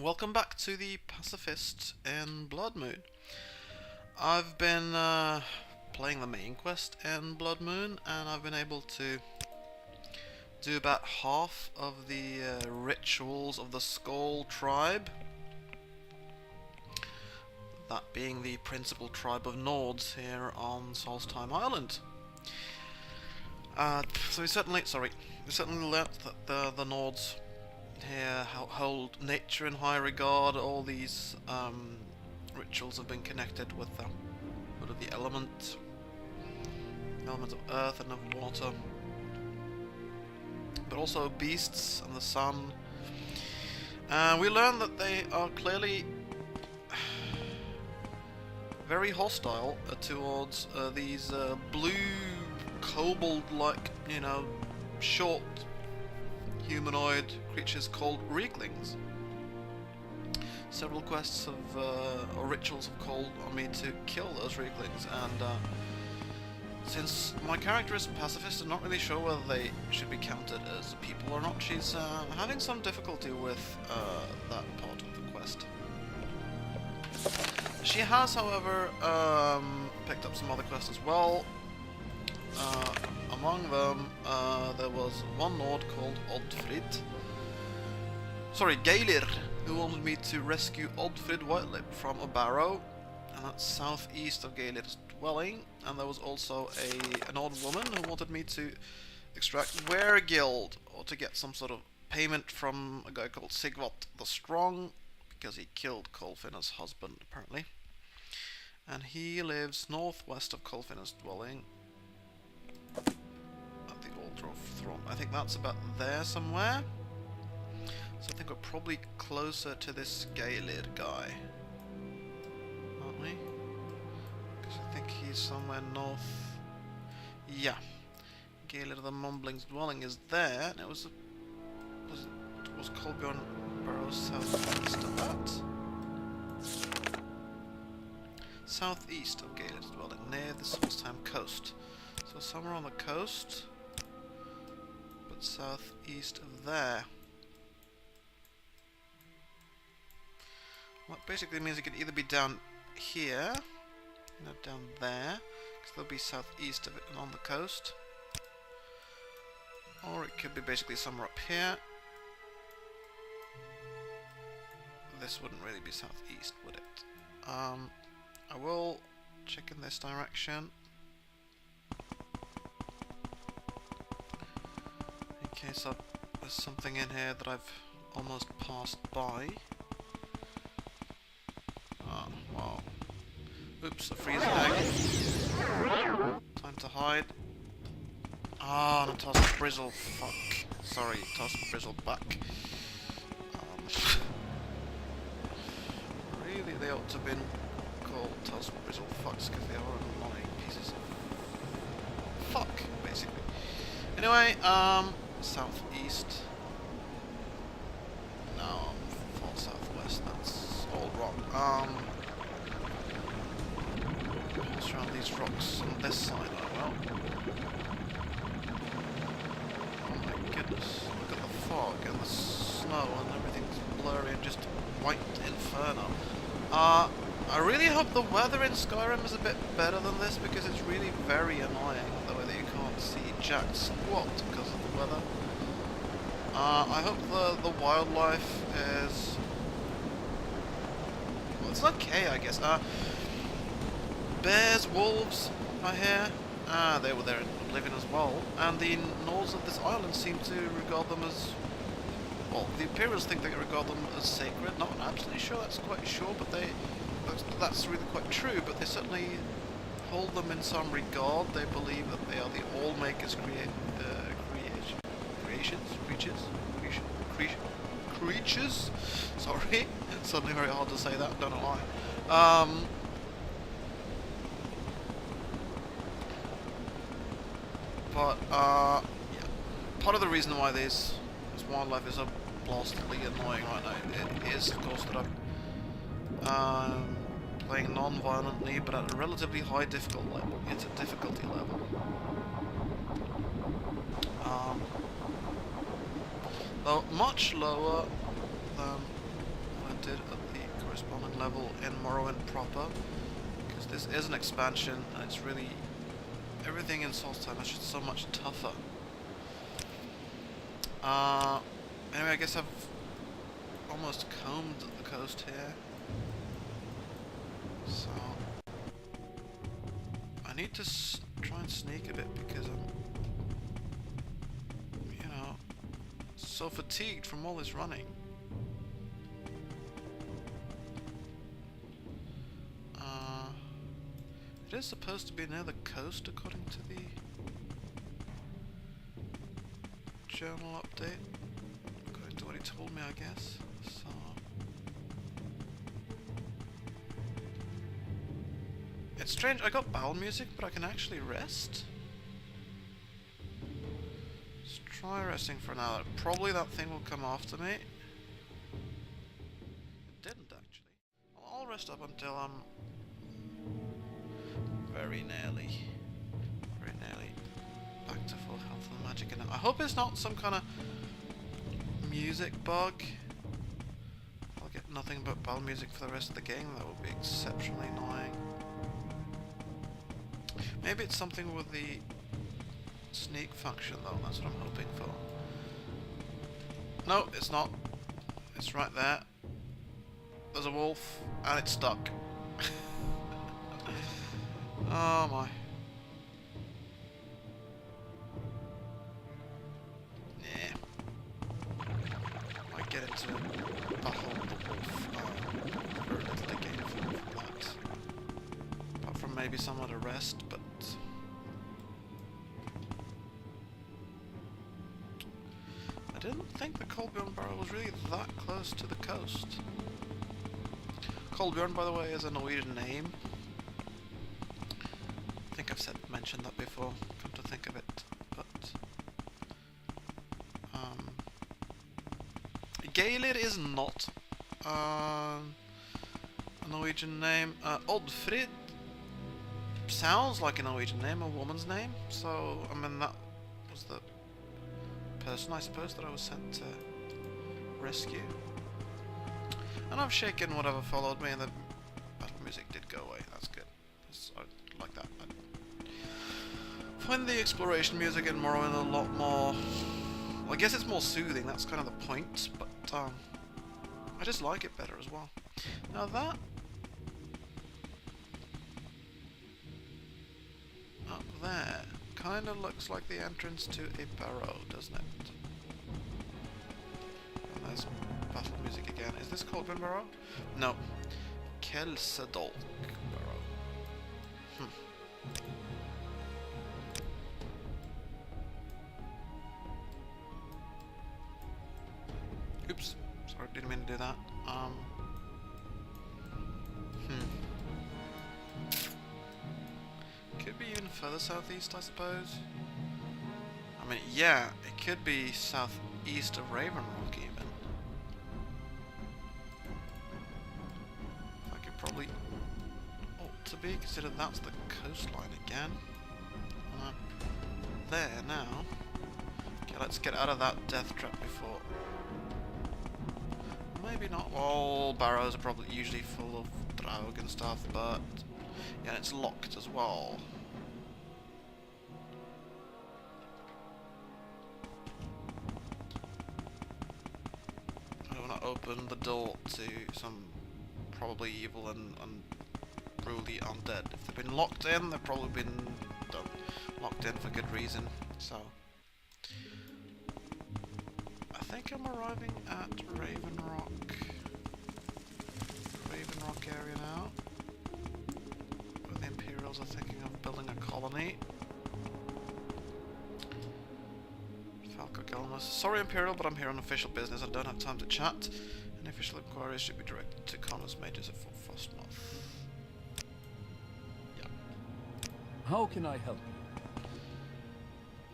Welcome back to the Pacifist in Bloodmoon. I've been playing the main quest in Bloodmoon, and I've been able to do about half of the rituals of the Skull tribe. That being the principal tribe of Nords here on Solstheim Island. So we certainly learnt that the Nords here hold nature in high regard. All these rituals have been connected with the element of earth and of water, but also beasts and the sun. We learn that they are clearly very hostile towards these blue kobold-like, short humanoid creatures called Reeklings. Several quests or rituals have called on me to kill those Reeklings, and since my character is pacifist, I'm not really sure whether they should be counted as people or not. She's having some difficulty with that part of the quest. She has, however, picked up some other quests as well. Among them, there was one Nord called Geilir, who wanted me to rescue Oddfrid Whitelip from a barrow, and that's southeast of Geilir's dwelling. And there was also an old woman who wanted me to extract Weregild, or to get some sort of payment from a guy called Sigvat the Strong, because he killed Kolfinna's husband, apparently. And he lives northwest of Kolfinna's dwelling, at the Altar of Throm. I think that's about there somewhere. So I think we're probably closer to this Geilir guy, aren't we? Because I think he's somewhere north. Yeah, Geilir the Mumbling's dwelling is there, and it was Kolbjorn Barrow southeast of that. Southeast of Geilir's dwelling, near the Solstheim coast. So somewhere on the coast, but southeast of there. Well, that basically means it could either be down here, down there, because they'll be southeast of it and on the coast, or it could be basically somewhere up here. This wouldn't really be southeast, would it? I will check in this direction, in case there's something in here that I've almost passed by. Oh, wow. Oops, a freeze egg. Time to hide. Ah, and I tossed Brizzle. Fuck. Sorry, tossed Brizzle back. Really, they ought to have been called toss Brizzle fucks, because they are annoying pieces of fuck, basically. Anyway, southeast. No, fall southwest. That's all wrong. Pass around these rocks on this side. Oh well. Oh my goodness! Look at the fog and the snow, and everything's blurry and just white inferno. I really hope the weather in Skyrim is a bit better than this, because it's really very annoying the way that you can't see jack squat because of the weather. I hope the wildlife is... well, it's okay, I guess. Bears, wolves, I hear. They were there in Oblivion as well. And the Nords of this island seem to regard them as... well, the Imperials think they regard them as sacred. Not absolutely sure, that's quite sure, but that's really quite true, but they certainly hold them in some regard. They believe that they are the All-Maker's creatures. Sorry, it's suddenly very hard to say that, don't know why. Yeah, part of the reason why this wildlife is so blastedly annoying right now, it is, of course, that I'm playing non-violently, but at a relatively high difficulty level. It's a difficulty level. Though much lower than when level in Morrowind proper, because this is an expansion and it's really everything in Solstheim is just so much tougher. Anyway, I guess I've almost combed the coast here, so I need to try and sneak a bit because I'm, you know, so fatigued from all this running. It is supposed to be near the coast according to the journal update, according to what he told me, I guess. So it's strange, I got bowel music, but I can actually rest. Let's try resting for an hour. Probably that thing will come after me. It didn't actually. I'll rest up until I'm very nearly back to full health and magic. And I hope it's not some kind of music bug. I'll get nothing but bell music for the rest of the game. That would be exceptionally annoying. Maybe it's something with the sneak function though. That's what I'm hoping for. No, it's not. It's right there. There's a wolf and it's stuck. Oh my. Yeah. Might get into battle with the wolf. Very little to gain from that. Apart from maybe somewhere to rest, but I didn't think the Kolbjorn Barrow was really that close to the coast. Kolbjorn, by the way, is a Norwegian name. I think I've mentioned that before, come to think of it, but Gaelic is not a Norwegian name. Oddfrid sounds like a Norwegian name, a woman's name, so I mean that was the person I suppose that I was sent to rescue. And I've shaken whatever followed me and the battle music did go away, that's good. I like that. I find the exploration music in Morrowind a lot more, well, I guess it's more soothing, that's kind of the point, but I just like it better as well. Now that up there kind of looks like the entrance to a barrow, doesn't it? And there's battle music again. Is this Kolbjorn Barrow? No. Kelsedolk Barrow. Oops. Sorry, didn't mean to do that. Could be even further southeast, I suppose. I mean, yeah, it could be southeast of Ravenrock even. I could probably ought to be, considered that's the coastline again. There now. Okay, let's get out of that death trap before. Maybe not. All barrows are probably usually full of Draug and stuff, but yeah, it's locked as well. I don't want to open the door to some probably evil and unruly undead. If they've been locked in, they've probably been locked in for good reason. So I think I'm arriving at Ravenrock area now, where the Imperials are thinking of building a colony. Falco Gelmus. Sorry Imperial, but I'm here on official business. I don't have time to chat. Any official inquiries should be directed to Connors Majors at Fort Frostmoth. Yeah. How can I help you?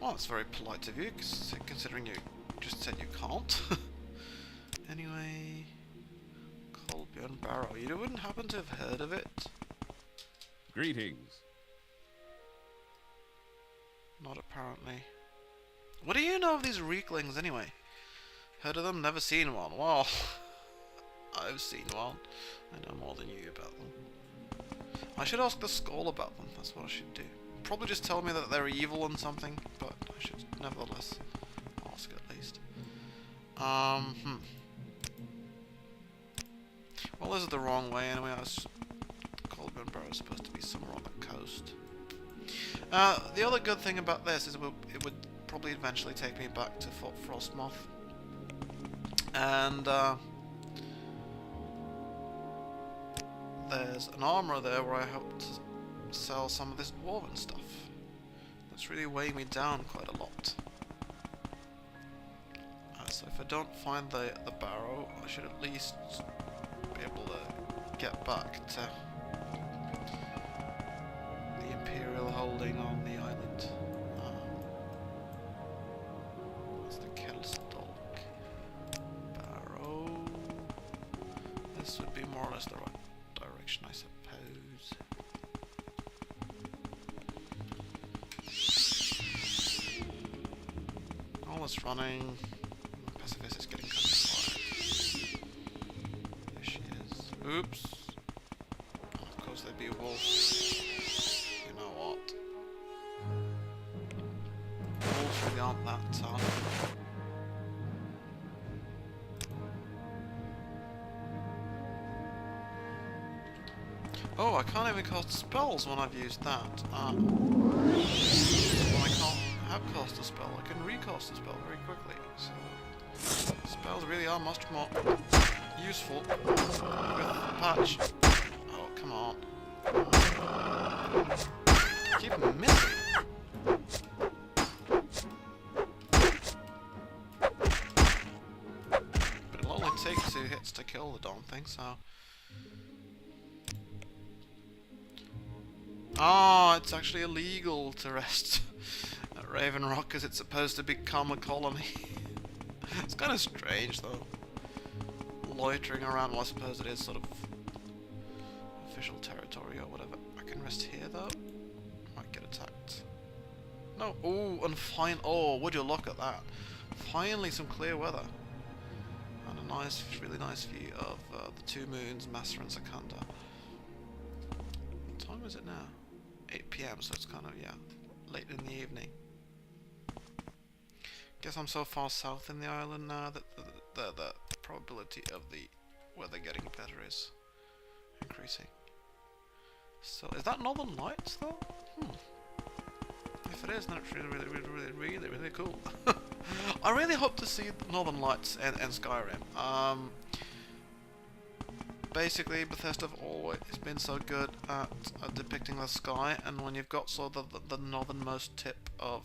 Well, that's very polite of you, considering you just said you can't. Anyway, Kolbjorn Barrow. You wouldn't happen to have heard of it? Greetings. Not apparently. What do you know of these Reeklings anyway? Heard of them? Never seen one. Well, I've seen one. I know more than you about them. I should ask the skull about them, that's what I should do. Probably just tell me that they're evil and something, but I should nevertheless ask at least. Well, this is the wrong way anyway. Cauldron Barrow is supposed to be somewhere on the coast. The other good thing about this is it would probably eventually take me back to Fort Frostmoth. And there's an armourer there where I hope to sell some of this dwarven stuff. That's really weighing me down quite a lot. So if I don't find the barrow, I should at least be able to get back to the Imperial holding on the island. That's the Kelstalk barrow. This would be more or less the right direction, I suppose. All this running. Pacifist is getting kind of quiet. There she is. Oops. Oh, of course they'd be a wolf. You know what? Wolves really aren't that tough. Oh, I can't even cast spells when I've used that. When I can't have cast a spell, I can recast a spell very quickly. So spells really are much more useful with patch. Oh, come on. I keep missing. But it'll only take 2 hits to kill the darn thing, so... Ah, it's actually illegal to rest at Raven Rock because it's supposed to become a colony. It's kind of strange though. Loitering around, well I suppose it is sort of official territory or whatever. I can rest here though. Might get attacked. No, oh, and fine, oh, would you look at that. Finally some clear weather. And a nice, really nice view of the 2 moons, Master and Secunda. What time is it now? 8 PM, so it's kind of, yeah, late in the evening. Guess I'm so far south in the island now that the probability of the weather getting better is increasing. So, is that Northern Lights though? If it is, then it's really cool. I really hope to see Northern Lights in Skyrim. Basically, Bethesda have always been so good at depicting the sky, and when you've got sort of the northernmost tip of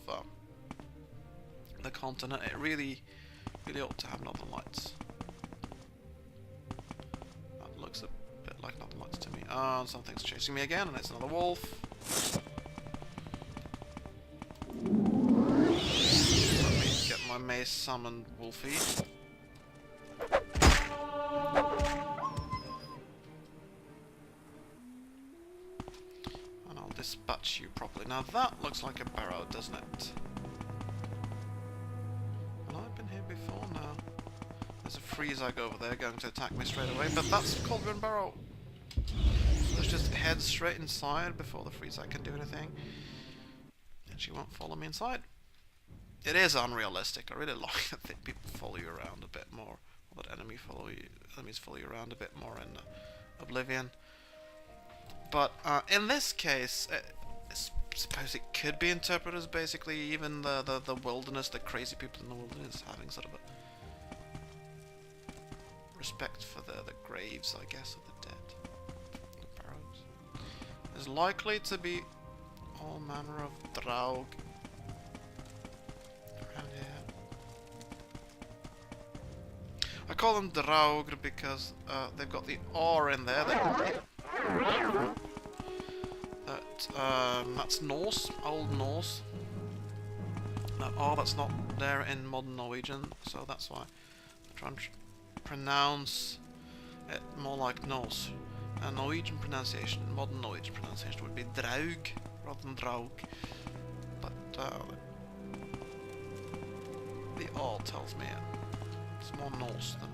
the continent, it really ought to have Northern Lights. That looks a bit like Northern Lights to me. Ah, and something's chasing me again, and it's another wolf. Let me get my mace summoned, Wolfie. Dispatch you properly. Now that looks like a barrow, doesn't it? Well, I've been here before now. There's a Freezag over there going to attack me straight away, but that's Cauldron Barrow. So let's just head straight inside before the Freezag can do anything. And she won't follow me inside. It is unrealistic. I really like that people follow you around a bit more. Or that enemies follow you around a bit more in Oblivion. But in this case, I suppose it could be interpreted as basically even the wilderness, the crazy people in the wilderness having sort of a respect for the graves, I guess, of the dead. The barrows. There's likely to be all manner of Draug around here. I call them Draugr because they've got the R in there. That's Norse, Old Norse. That R that's not there in modern Norwegian, so that's why I'm trying to pronounce it more like Norse. And Norwegian pronunciation, modern Norwegian pronunciation would be Draug rather than Draug. But the R tells me it's more Norse than